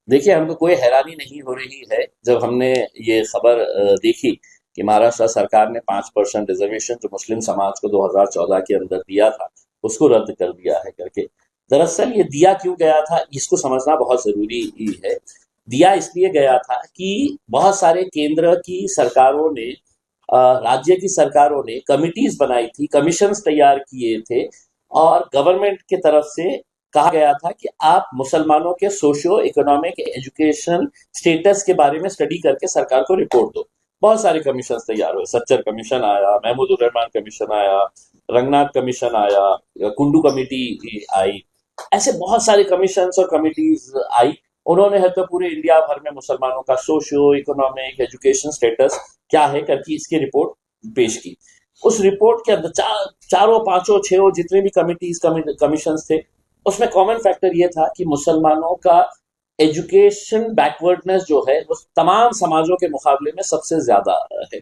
देखिए, हमको कोई हैरानी नहीं हो रही है जब हमने ये खबर देखी कि महाराष्ट्र सरकार ने 5% रिजर्वेशन जो मुस्लिम समाज को 2014 के अंदर दिया था, उसको रद्द कर दिया है करके। दरअसल ये दिया क्यों गया था, इसको समझना बहुत जरूरी ही है। दिया इसलिए गया था कि बहुत सारे केंद्र की सरकारों ने, राज्य की सरकारों ने कमिटीज बनाई थी, कमीशंस तैयार किए थे, और गवर्नमेंट की तरफ से कहा गया था कि आप मुसलमानों के सोशियो इकोनॉमिक एजुकेशन स्टेटस के बारे में स्टडी करके सरकार को रिपोर्ट दो। बहुत सारे कमीशन तैयार हुए, सच्चर कमीशन आया, महमूदुर रहमान कमीशन आया, रंगनाथ कमीशन आया, कुंडू कमेटी आई, ऐसे बहुत सारे कमीशन और कमिटीज आई। उन्होंने है तो पूरे इंडिया भर में मुसलमानों का सोशियो इकोनॉमिक एजुकेशन स्टेटस क्या है करके इसकी रिपोर्ट पेश की। उस रिपोर्ट के अंदर चारों पांचों छह जितने भी कमिटीज कमीशन थे, उसमें कॉमन फैक्टर ये था कि मुसलमानों का एजुकेशन बैकवर्डनेस जो है वो तमाम समाजों के मुकाबले में सबसे ज्यादा है।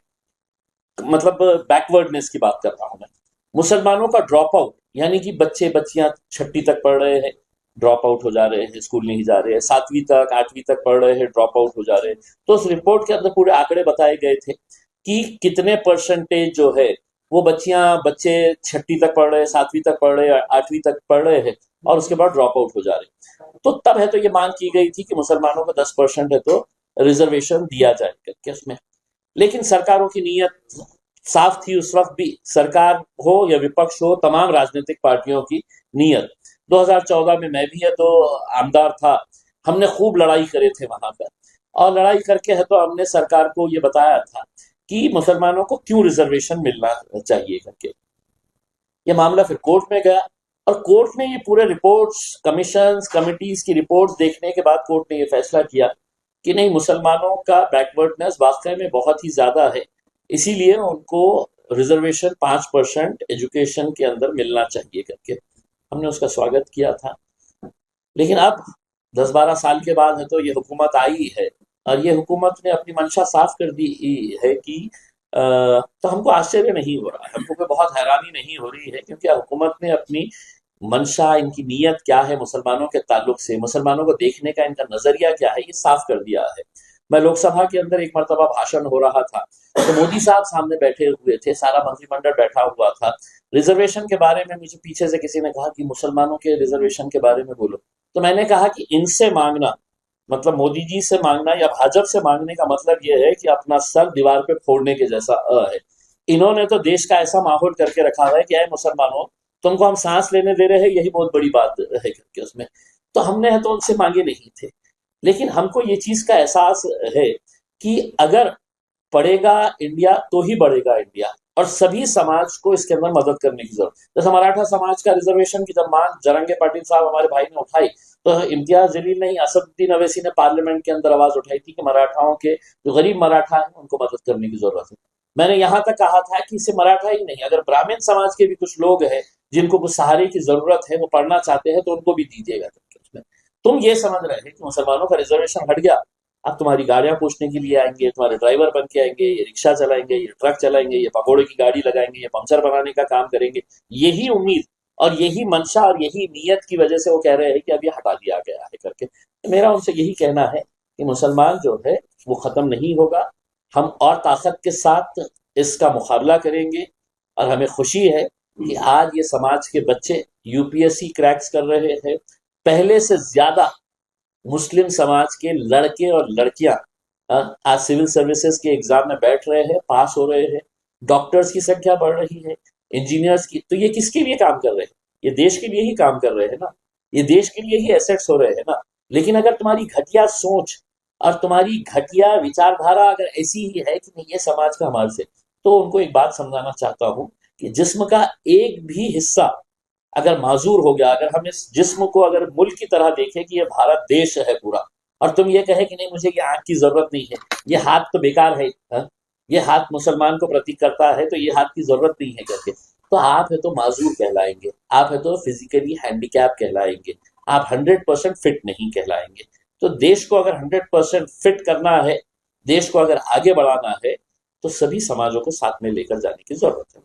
मतलब बैकवर्डनेस की बात कर रहा हूं मैं। मुसलमानों का ड्रॉप आउट, यानी कि बच्चे बच्चियां छठी तक पढ़ रहे हैं, ड्रॉप आउट हो जा रहे हैं, स्कूल नहीं जा रहे हैं, 7वीं तक 8वीं तक पढ़ रहे हैं, ड्रॉप आउट हो जा रहे हैं। तो उस रिपोर्ट के अंदर पूरे आंकड़े बताए गए थे कि कितने परसेंटेज जो है वो बच्चे छठी तक पढ़ रहे हैं, 7वीं तक पढ़ रहे हैं, 8वीं तक पढ़ रहे हैं, और उसके बाद ड्रॉप आउट हो जा रहे हैं। तो तब है तो ये मांग की गई थी कि मुसलमानों को 10% है तो रिजर्वेशन दिया जाए करके उसमें। लेकिन सरकारों की नीयत साफ थी उस वक्त भी, सरकार हो या विपक्ष हो, तमाम राजनीतिक पार्टियों की नीयत। 2014 में मैं भी है तो आमदार था, हमने खूब लड़ाई करे थे वहां पर, और लड़ाई करके है तो हमने सरकार को ये बताया था कि मुसलमानों को क्यों रिजर्वेशन मिलना चाहिए करके। ये मामला फिर कोर्ट में गया, और कोर्ट ने ये पूरे रिपोर्ट्स, कमीशंस, कमिटीज की रिपोर्ट्स देखने के बाद कोर्ट ने ये फैसला किया कि नहीं, मुसलमानों का बैकवर्डनेस वाकई में बहुत ही ज्यादा है, इसीलिए उनको रिजर्वेशन 5% एजुकेशन के अंदर मिलना चाहिए करके। हमने उसका स्वागत किया था। लेकिन अब 10-12 साल के बाद है तो ये हुकूमत आई है, और ये हुकूमत ने अपनी मंशा साफ कर दी है कि तो हमको आश्चर्य नहीं हो रहा है, हमको कोई बहुत हैरानी नहीं हो रही है, क्योंकि हुकूमत ने अपनी मंशा, इनकी नीयत क्या है मुसलमानों के ताल्लुक से, मुसलमानों को देखने का इनका नजरिया क्या है, ये साफ कर दिया है। मैं लोकसभा के अंदर एक मरतबा भाषण हो रहा था, तो मोदी साहब सामने बैठे हुए थे, सारा मंत्रिमंडल बैठा हुआ था। रिजर्वेशन के बारे में मुझे पीछे से किसी ने कहा कि मुसलमानों के रिजर्वेशन के बारे में बोलो। तो मैंने कहा कि इनसे मांगना, मतलब मोदी जी से मांगना या भाजपा से मांगने का मतलब यह है कि अपना सर दीवार पे फोड़ने के जैसा है। इन्होंने तो देश का ऐसा माहौल करके रखा हुआ है कि मुसलमानों, तुमको हम सांस लेने दे रहे हैं, यही बहुत बड़ी बात है करके उसमें। तो हमने है तो उनसे मांगे नहीं थे। लेकिन हमको ये चीज का एहसास है कि अगर पढ़ेगा इंडिया तो ही बढ़ेगा इंडिया, और सभी समाज को इसके अंदर मदद करने की जरूरत। जैसे मराठा समाज का रिजर्वेशन की जब मांग जरंगे पाटिल साहब हमारे भाई ने उठाई, तो इम्तियाज जलील नहीं, असदुद्दीन अवैसी ने पार्लियामेंट के अंदर आवाज उठाई थी कि मराठाओं के जो गरीब मराठा है उनको मदद करने की जरूरत है। मैंने यहां तक कहा था कि इसे मराठा ही नहीं, अगर ब्राह्मण समाज के भी कुछ लोग हैं जिनको कुछ सहारे की जरूरत है, वो पढ़ना चाहते हैं, तो उनको भी दीजिएगा उसमें। तुम ये समझ रहे हैं कि मुसलमानों का रिजर्वेशन हट गया, अब तुम्हारी गाड़ियां पूछने के लिए आएंगे, तुम्हारे ड्राइवर बन के आएंगे, ये रिक्शा चलाएंगे, ये ट्रक चलाएंगे, ये पकौड़े की गाड़ी लगाएंगे, ये पंक्चर बनाने का काम करेंगे। यही उम्मीद और यही मंशा और यही नीयत की वजह से वो कह रहे हैं कि अब ये हटा दिया गया है करके। तो मेरा उनसे यही कहना है कि मुसलमान जो है वो खत्म नहीं होगा, हम और ताकत के साथ इसका मुकाबला करेंगे। और हमें खुशी है कि आज ये समाज के बच्चे यूपीएससी क्रैक्स कर रहे हैं, पहले से ज्यादा मुस्लिम समाज के लड़के और लड़कियां आज सिविल सर्विसेज के एग्जाम में बैठ रहे हैं, पास हो रहे हैं, डॉक्टर्स की संख्या बढ़ रही है, इंजीनियर्स की। तो ये किसके लिए काम कर रहे हैं? ये देश के लिए ही काम कर रहे हैं ना, ये देश के लिए ही एसेट्स हो रहे हैं ना। लेकिन अगर तुम्हारी घटिया सोच और तुम्हारी घटिया विचारधारा अगर ऐसी ही है कि नहीं ये समाज का हमारे से, तो उनको एक बात समझाना चाहता हूं कि जिस्म का एक भी हिस्सा अगर माजूर हो गया, अगर हम इस जिस्म को अगर मुल्क की तरह देखें कि ये भारत देश है पूरा, और तुम ये कहे कि नहीं मुझे ये आंख की जरूरत नहीं है, ये हाथ तो बेकार है, ये हाथ मुसलमान को प्रतीक करता है, तो ये हाथ की जरूरत नहीं है करके, तो आप है तो माजूर कहलाएंगे, आप है तो फिजिकली हैंडीकैप कहलाएंगे, आप 100% फिट नहीं कहलाएंगे। तो देश को अगर 100% फिट करना है, देश को अगर आगे बढ़ाना है, तो सभी समाजों को साथ में लेकर जाने की जरूरत है।